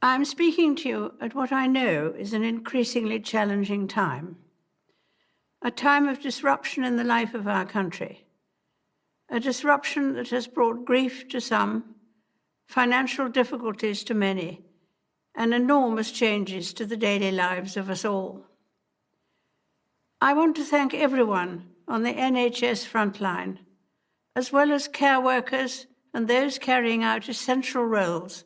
I'm speaking to you at what I know is an increasingly challenging time, a time of disruption in the life of our country, a disruption that has brought grief to some, financial difficulties to many, and enormous changes to the daily lives of us all. I want to thank everyone on the NHS frontline, as well as care workers and those carrying out essential roles,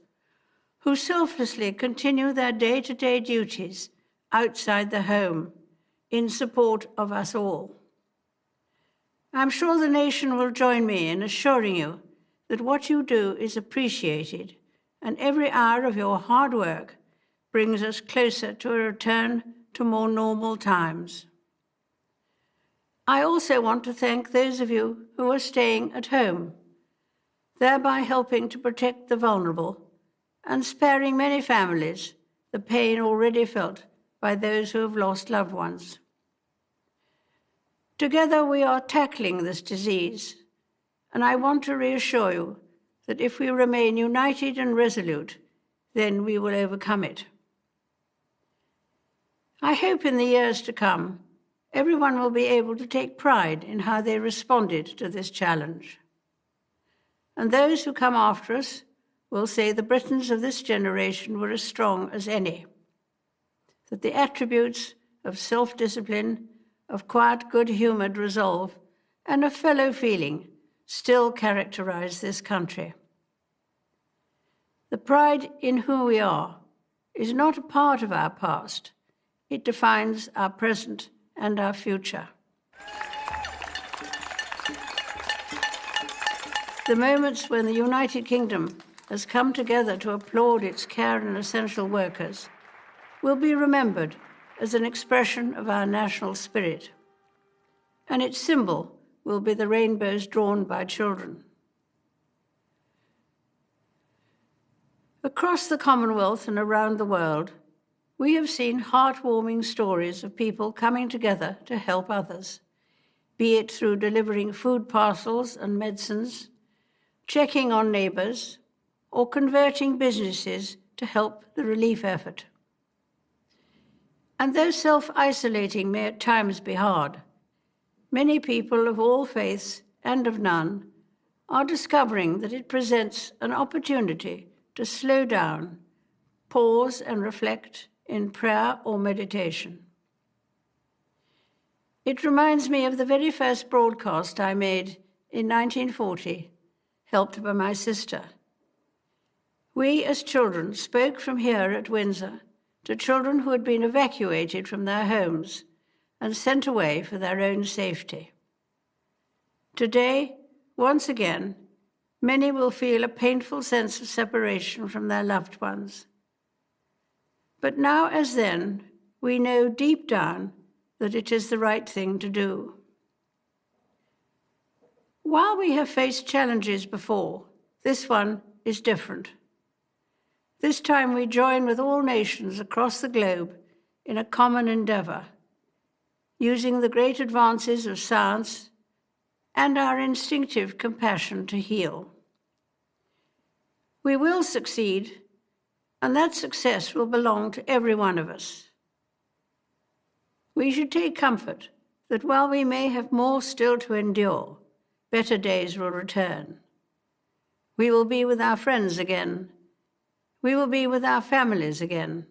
who selflessly continue their day-to-day duties outside the home in support of us all. I'm sure the nation will join me in assuring you that what you do is appreciated, and every hour of your hard work brings us closer to a return to more normal times. I also want to thank those of you who are staying at home, thereby helping to protect the vulnerable and sparing many families the pain already felt by those who have lost loved ones. Together we are tackling this disease, and I want to reassure you that if we remain united and resolute, then we will overcome it. I hope in the years to come, everyone will be able to take pride in how they responded to this challenge. And those who come after us will say the Britons of this generation were as strong as any, that the attributes of self-discipline, of quiet, good-humoured resolve, and of fellow feeling still characterize this country. The pride in who we are is not a part of our past. It defines our present and our future. The moments when the United Kingdom has come together to applaud its care and essential workers will be remembered as an expression of our national spirit, and its symbol will be the rainbows drawn by children. Across the Commonwealth and around the world, we have seen heartwarming stories of people coming together to help others, be it through delivering food parcels and medicines, checking on neighbours, or converting businesses to help the relief effort. And though self-isolating may at times be hard, many people of all faiths and of none are discovering that it presents an opportunity to slow down, pause and reflect in prayer or meditation. It reminds me of the very first broadcast I made in 1940, helped by my sister. We as children spoke from here at Windsor to children who had been evacuated from their homes and sent away for their own safety. Today, once again, many will feel a painful sense of separation from their loved ones. But now as then, we know deep down that it is the right thing to do. While we have faced challenges before, this one is different. This time we join with all nations across the globe in a common endeavour, using the great advances of science and our instinctive compassion to heal. We will succeed, and that success will belong to every one of us. We should take comfort that while we may have more still to endure, better days will return. We will be with our friends again. We will be with our families again.